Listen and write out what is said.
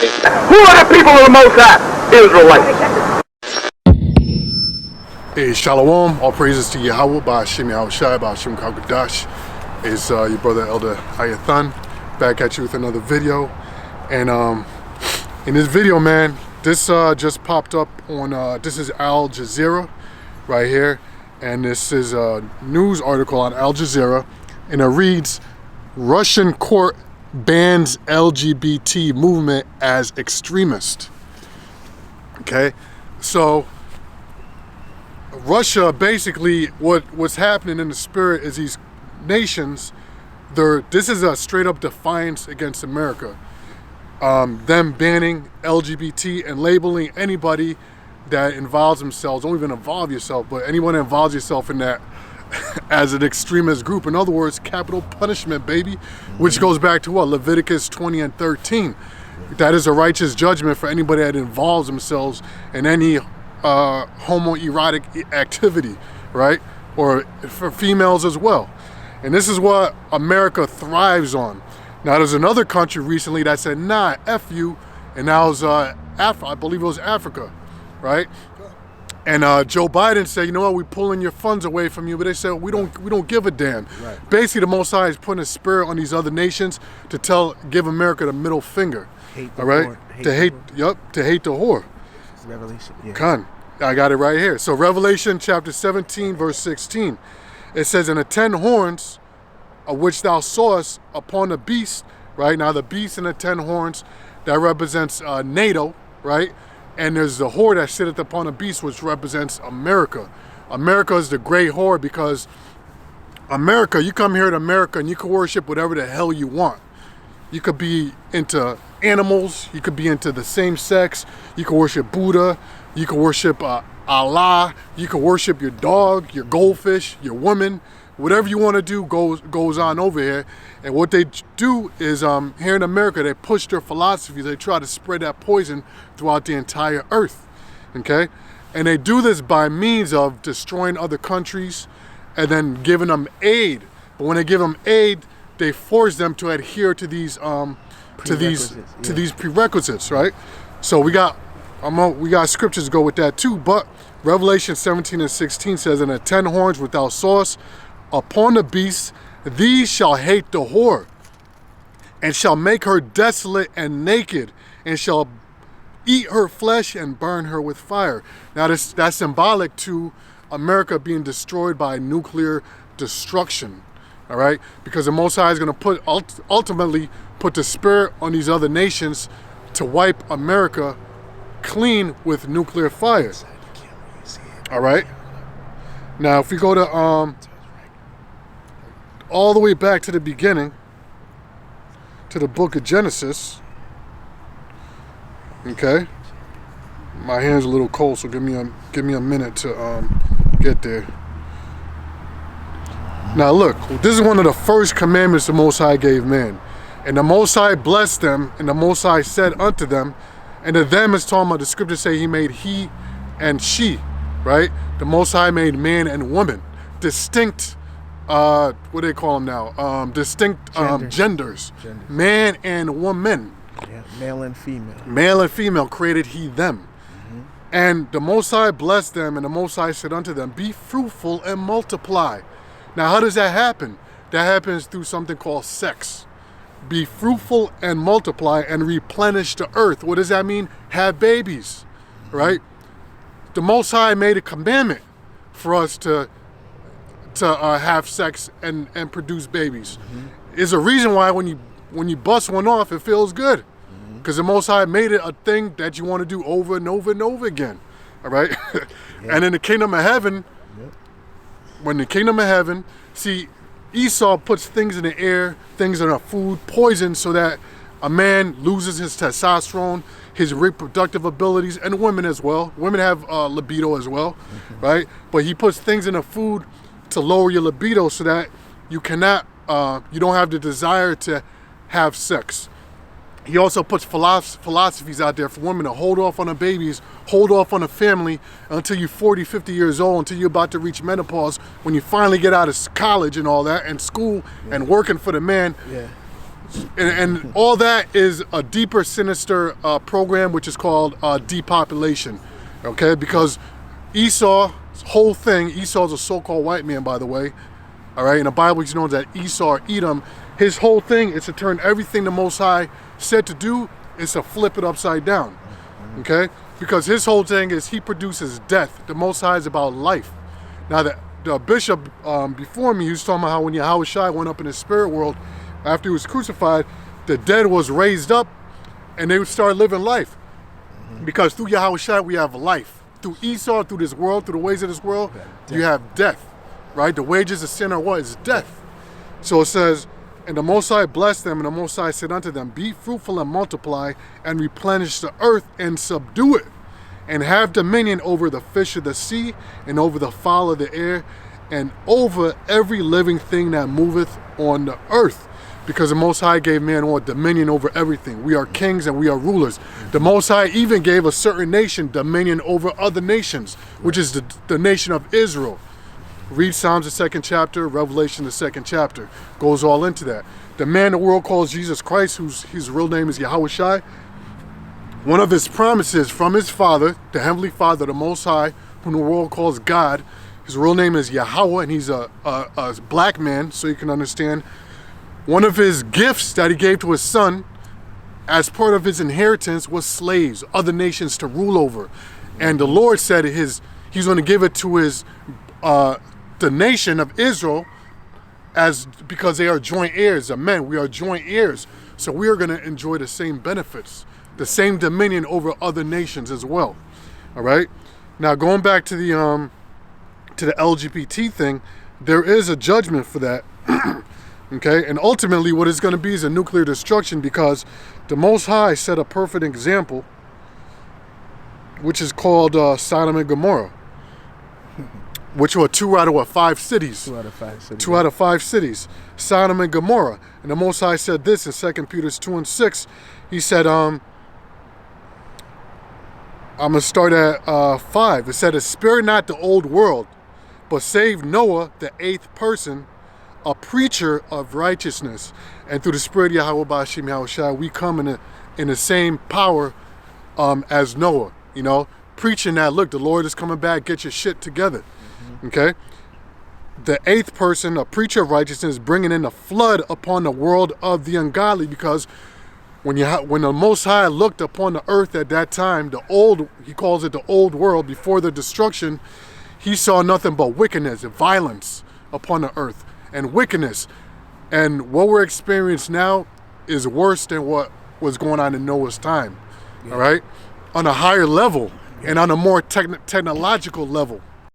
Who are the people of the Most High? Israelites. Hey, Shalom, all praises to Yahweh, Ba'ashim Yahushai, Ba'ashim Kagadash. It's your brother Elder Hayathan, back at you with another video. And in this video, man, this just popped up on, this is Al Jazeera right here. And this is a news article on Al Jazeera. And it reads, Russian court bans LGBT movement as extremist. Okay, so Russia, basically what's happening in the spirit is these nations, this is a straight up defiance against America. Them banning LGBT and labeling anybody that involves themselves, don't even involve yourself, but anyone that involves yourself in that as an extremist group. In other words, capital punishment, baby, which goes back to what? Leviticus 20 and 13. That is a righteous judgment for anybody that involves themselves in any homoerotic activity, right? Or for females as well. And this is what America thrives on. Now, there's another country recently that said, nah, F you, and that was, I believe it was Africa, right? And Joe Biden said, you know what, we're pulling your funds away from you, but they said, we don't give a damn. Right. Basically, the Most High is putting a spirit on these other nations to give America the middle finger. Hate the whore. To hate the whore. Revelation. Yeah. Con. I got it right here. So Revelation chapter 17, verse 16. It says, and the 10 horns of which thou sawest upon the beast, right? Now the beast and the 10 horns, that represents NATO, right? And there's the whore that sitteth upon the beast, which represents America. America is the great whore because America, you come here to America and you can worship whatever the hell you want. You could be into animals, you could be into the same sex, you could worship Buddha, you could worship Allah, you could worship your dog, your goldfish, your woman, whatever you want to do goes on over here. And what they do is here in America, they push their philosophy, they try to spread that poison throughout the entire earth, okay? And they do this by means of destroying other countries and then giving them aid. But when they give them aid, they force them to adhere to these these prerequisites, right? So we got scriptures to go with that too. But Revelation 17 and 16 says, and the 10 horns which thou sawest upon the beast, these shall hate the whore, and shall make her desolate and naked, and shall eat her flesh and burn her with fire. Now that's symbolic to America being destroyed by nuclear destruction. All right, because the Most High is going to ultimately put the spirit on these other nations to wipe America clean with nuclear fire. All right. Now, if we go to all the way back to the beginning, to the book of Genesis. Okay. My hand's a little cold, so give me a minute to get there. Now look, this is one of the first commandments the Most High gave man. And the Most High blessed them, and the Most High said unto them, and to them is talking about, the scriptures say he made he and she, right? The Most High made man and woman. Distinct, what do they call them now? Distinct genders. Man and woman. Yeah, male and female. Male and female created he them. Mm-hmm. And the Most High blessed them, and the Most High said unto them, be fruitful and multiply. Now, how does that happen? That happens through something called sex. Be fruitful and multiply and replenish the earth. What does that mean? Have babies, right? The Most High made a commandment for us to have sex and produce babies. Mm-hmm. There's a reason why when you bust one off, it feels good. Because the Most High made it a thing that you want to do over and over and over again, all right? Yeah. And in the kingdom of heaven, when the kingdom of heaven, see, Esau puts things in the air, things in our food, poison, so that a man loses his testosterone, his reproductive abilities, and women as well. Women have libido as well, right? But he puts things in the food to lower your libido so that you cannot, you don't have the desire to have sex. He also puts philosophies out there for women to hold off on their babies, hold off on a family until you're 40, 50 years old, until you're about to reach menopause, when you finally get out of college and all that, and school and working for the man. And all that is a deeper, sinister program, which is called depopulation. Okay, because Esau's whole thing, Esau's a so-called white man, by the way. All right, in the Bible, he's known as Esau or Edom. His whole thing is to turn everything the Most High said to do is to flip it upside down. Okay, because his whole thing is he produces death. The Most High is about life. Now, the bishop before me, he was talking about how when Yahushua went up in the spirit world, after he was crucified, the dead was raised up and they would start living life. Because through Yahushua, we have life. Through Esau, through this world, through the ways of this world, you have death. Right? The wages of sin are what? Is death. So it says, and the Most High blessed them, and the Most High said unto them, be fruitful and multiply, and replenish the earth, and subdue it, and have dominion over the fish of the sea, and over the fowl of the air, and over every living thing that moveth on the earth. Because the Most High gave man what? Dominion over everything. We are kings and we are rulers. The Most High even gave a certain nation dominion over other nations, which is the nation of Israel. Read Psalms, the 2nd chapter, Revelation, the 2nd chapter. Goes all into that. The man the world calls Jesus Christ, his real name is Yahushua, one of his promises from his Father, the Heavenly Father, the Most High, whom the world calls God, his real name is Yahweh, and he's a black man, so you can understand. One of his gifts that he gave to his son, as part of his inheritance, was slaves, other nations to rule over. And the Lord said he's going to give it to the nation of Israel, because they are joint heirs. Men, we are joint heirs, so we are going to enjoy the same benefits, the same dominion over other nations as well. All right. Now, going back to the LGBT thing, there is a judgment for that. Okay, and ultimately, what it's going to be is a nuclear destruction, because the Most High set a perfect example, which is called Sodom and Gomorrah, which were 2 out of 5 cities. 2 out of 5 cities. 2 out of 5 cities. Sodom and Gomorrah. And the Most High said this in 2 Peter 2:6. He said, I'm going to start at 5. It said, spare not the old world, but save Noah, the 8th person, a preacher of righteousness. And through the Spirit of Yahweh Ba'ashim Yahushua, we come in the same power as Noah, preaching that, look, the Lord is coming back, get your shit together. Okay? The 8th person, a preacher of righteousness, bringing in a flood upon the world of the ungodly, because when the Most High looked upon the earth at that time, he calls it the old world, before the destruction, he saw nothing but wickedness and violence upon the earth, and wickedness. And what we're experiencing now is worse than what was going on in Noah's time. Yeah. All right? On a higher level, and on a more technological level.